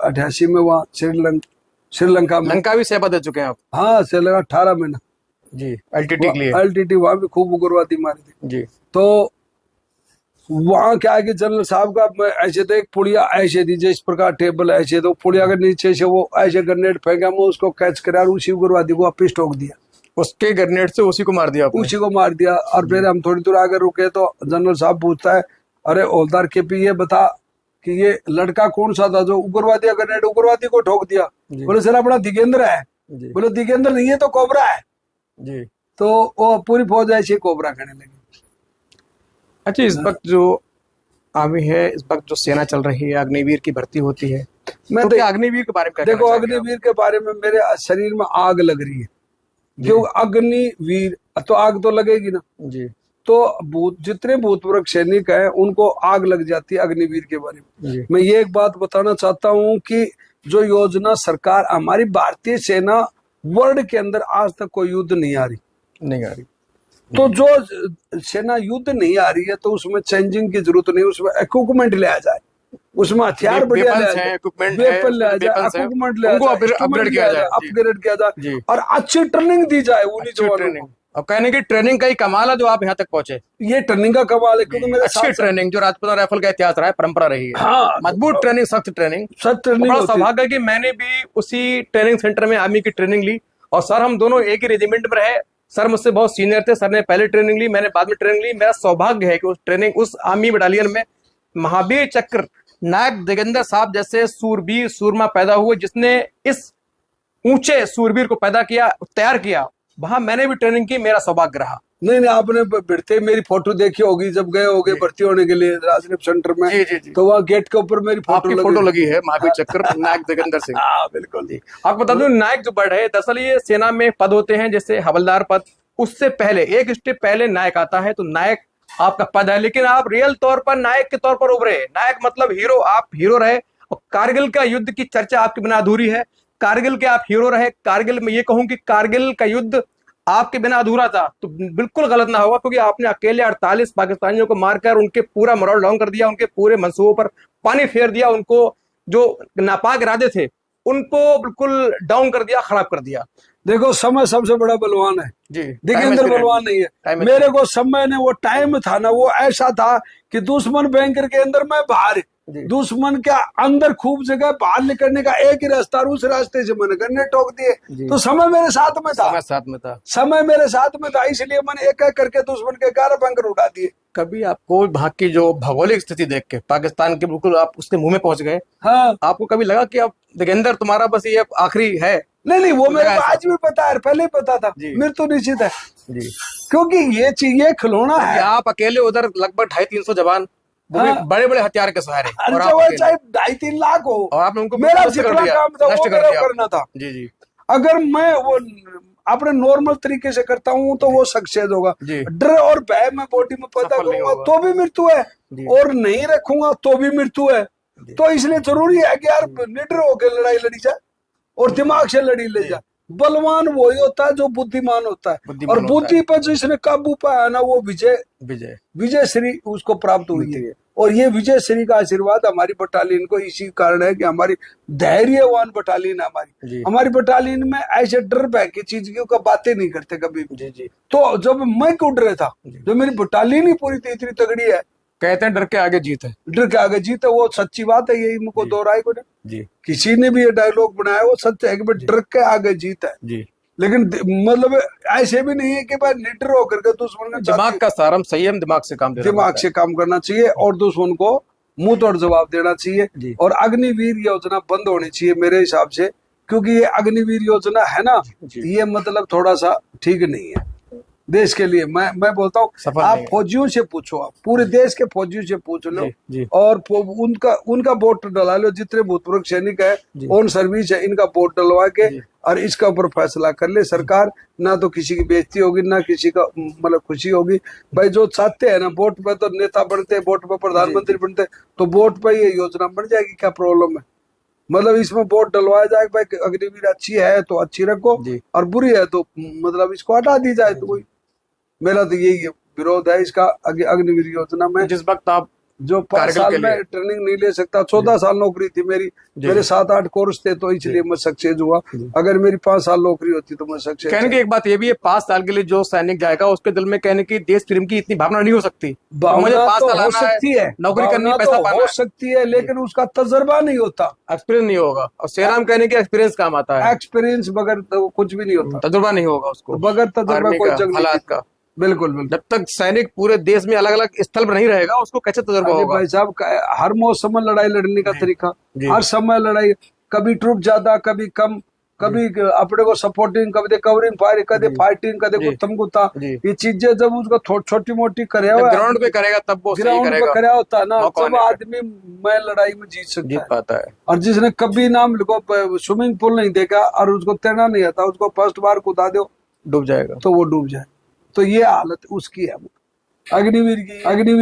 88 में, वहाँ श्रीलंका में। लंका भी सेवा दे चुके हैं आप? हाँ, श्रीलंका 18 महीना जी, LTT के लिए। LTT वहां भी खूब उग्रवादी मारी थी जी। तो वहां क्या है कि जनरल साहब का ऐसे तो एक पुड़िया ऐसे थी जिस प्रकार टेबल ऐसे, तो पुड़िया के नीचे से वो ऐसे ग्रेनेड फेंका, मैं उसको कैच करा और उसी उग्रवादी को वापिस ठोक दिया। उसके ग्रेनेड से उसी को मार दिया आपने? उसी को मार दिया। और फिर हम थोड़ी दूर आगे रुके तो जनरल साहब पूछता है, अरे हौलदार KP, ये बता कि ये लड़का कौन सा था जो उग्रवादी का ग्रेनेड उग्रवादी को ठोक दिया? बोले सर अपना दिगेंद्र है। बोले दिगेंद्र नहीं है तो कोबरा है जी। तो वो पूरी फौज ऐसी कोबरा कहने लगी। अच्छा, इस वक्त जो आर्मी है, इस वक्त जो सेना चल रही है, अग्निवीर की भर्ती होती है, मैं तो अग्निवीर के बारे में देखो, अग्निवीर के बारे में मेरे शरीर में आग लग रही है, क्योंकि अग्निवीर तो आग तो लगेगी ना जी। तो जितने भूतपूर्व सैनिक हैं उनको आग लग जाती है अग्निवीर के बारे में। मैं ये एक बात बताना चाहता हूँ कि जो योजना सरकार, हमारी भारतीय सेना वर्ल्ड के अंदर आज तक कोई युद्ध नहीं आ रही। तो जो सेना युद्ध नहीं आ रही है तो उसमें चेंजिंग की जरूरत नहीं, उसमें इक्विपमेंट ले आ जाए, उसमें हथियार बढ़िया ले आ जाए, वेपन ले आ जाए, इक्विपमेंट ले आ जाए, अपग्रेड किया जाए और अच्छी ट्रेनिंग दी जाए उन्हीं जवानों को। और कहने की ट्रेनिंग का ही कमाल है जो आप यहाँ तक पहुंचे। ये ट्रेनिंग का कमाल है, क्योंकि मेरे अच्छी ट्रेनिंग जो राजपूताना राइफल का इतिहास रहा है, परंपरा रही है। हाँ, मजबूत ट्रेनिंग, सख्त ट्रेनिंग। बड़ा सौभाग्य है कि मैंने भी उसी ट्रेनिंग सेंटर में आर्मी की ट्रेनिंग ली और सर हम दोनों एक ही रेजिमेंट में रहे। सर मुझसे बहुत सीनियर थे, सर ने पहले ट्रेनिंग ली, मैंने बाद में ट्रेनिंग ली। मेरा सौभाग्य है कि उस ट्रेनिंग, उस आर्मी बटालियन में महावीर चक्र नायक दिगेंद्र साहब जैसे सूरबीर सूरमा पैदा हुए, जिसने इस ऊंचे सूरबीर को पैदा किया, तैयार किया। वहां मैंने भी ट्रेनिंग की, मेरा सौभाग्य रहा। नहीं, आपने भिड़ते मेरी फोटो देखी होगी जब गए होगे भर्ती होने के लिए राजनीप सेंटर में। जी, जी, जी। तो वहाँ गेट के ऊपर मेरी फोटो लगी है, महावीर चक्र, नायक जोगिंदर सिंह। हाँ बिल्कुल जी। आपको बता दूं, नायक जो वर्ड है, दरअसल ये सेना में पद होते हैं, जैसे हवलदार पद, उससे पहले एक स्टेप पहले नायक आता है। तो नायक आपका पद है, लेकिन आप रियल तौर पर नायक के तौर पर उभरे। नायक मतलब हीरो, आप हीरो रहे। और कारगिल का युद्ध की चर्चा आपके बिना अधूरी है। कारगिल के आप हीरो रहे। कारगिल में ये कहूं कि कारगिल का युद्ध आपके बिना अधूरा था, तो बिल्कुल गलत ना होगा, क्योंकि आपने अकेले 48 पाकिस्तानियों को मारकर उनके पूरा मोरल डाउन कर दिया, उनके पूरे मंसूबों पर पानी फेर दिया, उनको जो नापाक इरादे थे उनको बिल्कुल डाउन कर दिया, खराब कर दिया। देखो, समय सबसे बड़ा बलवान है जी, दिगेंद्र बलवान नहीं है। मेरे को समय ने वो टाइम था ना, वो ऐसा था कि दुश्मन बैंकर के अंदर, मैं बाहर, दुश्मन के अंदर खूब जगह, बाहर निकलने का एक ही रास्ता, उस रास्ते से मैंने गन्ने ठोक दिए। तो समय मेरे साथ में था, समय मेरे साथ में था, इसलिए मैंने एक एक करके दुश्मन के 11 बैंकर उड़ा दिए। कभी आपको वहां की जो भौगोलिक स्थिति देख के, पाकिस्तान के बिल्कुल आप उसके मुंह में पहुंच गए, हाँ, आपको कभी लगा कि अब दिगेंद्र तुम्हारा बस ये आखिरी है? नहीं, वो मेरे को आज भी पता है, पहले ही पता था, मृत्यु निश्चित है जी। क्योंकि ये चीज, ये खिलौना है। आप अकेले उधर लगभग 250-300 जवान, बड़े बड़े हथियार के सहारे, और चाहे 2.5-3 लाख हो, और आपने उनको मेरा जितना काम था वो मेरा करना था। जी जी। अगर मैं वो अपने नॉर्मल तरीके से करता हूँ तो वो सक्सेस होगा। डर और भय मैं बॉडी में पैदा करूंगा तो भी मृत्यु है, और नहीं रखूंगा तो भी मृत्यु है। तो इसलिए जरूरी है कि यार निडर होकर लड़ाई लड़ी जाए और दिमाग से लड़ी ले जाए। बलवान वही होता है जो बुद्धिमान होता है, और बुद्धि पर जिसने काबू पाया ना, वो विजय श्री उसको प्राप्त हुई है। और ये विजय श्री का आशीर्वाद हमारी बटालियन को इसी कारण है कि हमारी धैर्यवान बटालियन है। हमारी बटालियन में ऐसे डर भय की चीज की बातें नहीं करते कभी भी। तो जब मैं क्यों डरे था, जो मेरी बटालियन ही पूरी इतनी तगड़ी है। कहते हैं डर के आगे जीत है, डर के आगे जीत है, वो सच्ची बात है, यही मुझको दोहराई को जी। किसी ने भी ये डायलॉग बनाया, वो सत्य है कि डर के आगे जीत है जी। लेकिन मतलब ऐसे भी नहीं है कि भाई निडर होकर के दुश्मन का, दिमाग का सारम संयम, दिमाग से काम करना चाहिए और दुश्मन को मुंह तोड़ जवाब देना चाहिए। और अग्निवीर योजना बंद होनी चाहिए मेरे हिसाब से, क्योंकि ये अग्निवीर योजना है ना, ये मतलब थोड़ा सा ठीक नहीं है देश के लिए। मैं बोलता हूँ, आप फौजियों से पूछो, आप पूरे देश के फौजियों से पूछ लो और उनका वोट डला लो, जितने भूतपूर्व सैनिक है, ऑन सर्विस है, इनका वोट डलवा के और इसका ऊपर फैसला कर ले सरकार। ना तो किसी की बेइज्जती होगी, ना किसी का मतलब खुशी होगी। भाई जो चाहते हैं ना, वोट पे तो नेता बनते, वोट पे प्रधानमंत्री बनते, तो वोट पे ये योजना बन जाएगी। क्या प्रॉब्लम है? मतलब इसमें वोट डलवाया जाए, भाई अग्निवीर अच्छी है तो अच्छी रखो, और बुरी है तो मतलब इसको हटा दी जाए। तो कोई, मेरा तो यही विरोध है इसका अग्निवीर योजना में। जिस वक्त आप जो 5 साल में ट्रेनिंग नहीं ले सकता, 14 साल नौकरी थी मेरी, मेरे 7-8 कोर्स थे, तो इसलिए मैं सक्सेस हुआ। अगर मेरी 5 साल नौकरी होती तो मैं सक्सेस। कहने की एक बात ये भी है, 5 साल के लिए जो सैनिक जाएगा उसके दिल में कहने की देश प्रेम की इतनी भावना नहीं हो सकती। मुझे 5 साल हो सकती है, नौकरी करनी, पैसा पाना हो सकती है, लेकिन उसका तजर्बा नहीं होता, एक्सपीरियंस नहीं होगा। और सेना में कहने की एक्सपीरियंस काम आता है, एक्सपीरियंस बगैर तो कुछ भी नहीं होता, तजुर्बा नहीं होगा उसको, बगैर तजुर्बा कोई जंग हालात का। बिल्कुल। जब तक सैनिक पूरे देश में अलग अलग स्थल पर नहीं रहेगा, उसको कैसे तजुर्बा होगा? भाई साहब, हर मौसम में लड़ाई लड़ने का तरीका, हर समय लड़ाई, कभी ट्रूप ज्यादा, कभी कम, कभी अपने को सपोर्टिंग, कभी कवरिंग फायर, कभी फाइटिंग, कभी गुत्तम, ये चीजें जब उसको छोटी मोटी करे हुआ ग्राउंड पे करेगा, तब वो ग्राउंड पे करे होता है ना, तब आदमी मैं लड़ाई में जीत पाता है। और जिसने कभी नाम स्विमिंग पूल नहीं देखा और उसको तैरना नहीं आता, उसको फर्स्ट बार कूदा दो, डूब जाएगा, तो वो डूब जाए। तो ये हालत उसकी है अग्निवीर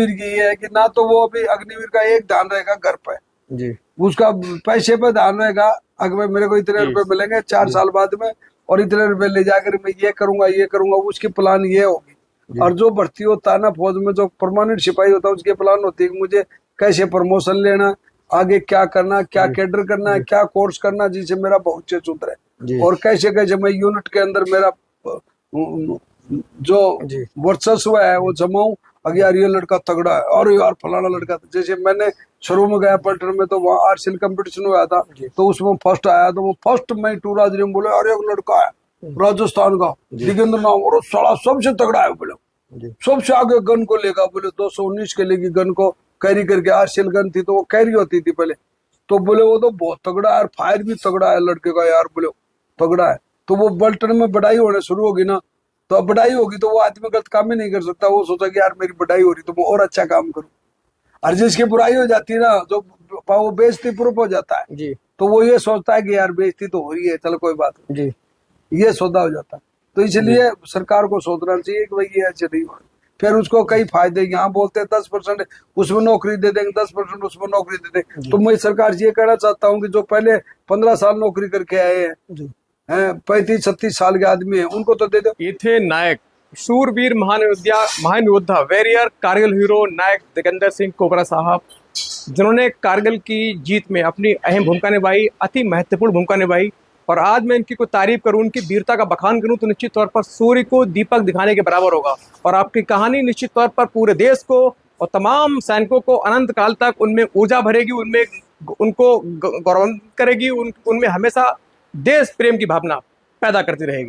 की ये है कि ना तो वो अभी अग्निवीर का एक ध्यान रहेगा घर पे जी, उसका पैसे पे ध्यान रहेगा, अगर मेरे को इतने रुपए मिलेंगे 4 साल बाद में, और इतने रुपए ले जाकर मैं ये करूंगा, उसकी प्लान ये होगी। और जो भर्ती होता है ना फौज में, जो परमानेंट सिपाही होता है, उसकी प्लान होती है कि मुझे कैसे प्रमोशन लेना, आगे क्या करना, क्या कैडर करना है, क्या कोर्स करना जिससे मेरा भविष्य सुधरे, और कैसे मैं यूनिट के अंदर मेरा जो वर्चस्व है वो जमाऊं। अगर यार ये लड़का तगड़ा है, और यार फलाना लड़का, जैसे मैंने शुरू में गया पलटन में, तो वहाँ आर्सिल कंपटीशन हुआ था, तो उसमें फर्स्ट आया, तो वो फर्स्ट में टूरा में बोले, अरे एक लड़का है राजस्थान का दिगेंद्र नाम, और साला सबसे तगड़ा है बोले, सबसे आगे गन को लेगा बोले, 219 के लेगी गन को कैरी करके, आर्सिल गन थी तो वो कैरी होती थी पहले, तो बोले वो तो बहुत तगड़ा है, फायर भी तगड़ा है लड़के का यार, बोले तगड़ा है। तो वो पलटन में बढ़ाई होने शुरू होगी ना, तो अब बढ़ाई होगी तो वो आदमी गलत काम ही नहीं कर सकता, वो सोचा कि यार मेरी बढ़ाई हो रही तो मैं और अच्छा काम करूं। और जिसकी बुराई हो जाती है ना, जो वो बेइज्जती प्रूफ हो जाता है, जी तो वो ये सोचता है कि यार बेइज्जती तो हो रही है, चलो कोई बात नहीं, जी ये सौदा हो जाता है। तो इसलिए सरकार को सोचना चाहिए कि भाई ये ऐसे नहीं हो, फिर उसको कई फायदे, यहाँ बोलते हैं 10% उसमें नौकरी दे देंगे, 10% उसमें नौकरी दे देंगे। तो मैं सरकार से ये कहना चाहता हूँ कि जो पहले 15 साल नौकरी करके आए हैं, 35-36 साल के आदमी हैं, उनको तो दे दो। ये थे नायक, शूरवीर, महान योद्धा, वॉरियर, कारगिल हीरो नायक दिगंबर सिंह कोबरा साहब, जिन्होंने कारगिल की जीत में अपनी अहम भूमिका निभाई, अति महत्वपूर्ण भूमिका निभाई। और आज मैं इनकी कोई तारीफ करूं, उनकी वीरता का बखान करूं, तो निश्चित तौर पर सूर्य को दीपक दिखाने के बराबर होगा। और आपकी कहानी निश्चित तौर पर पूरे देश को और तमाम सैनिकों को अनंत काल तक उनमें ऊर्जा भरेगी, उनमें उनको गौरवान्वित करेगी, उनमें हमेशा देश प्रेम की भावना पैदा करती रहेगी।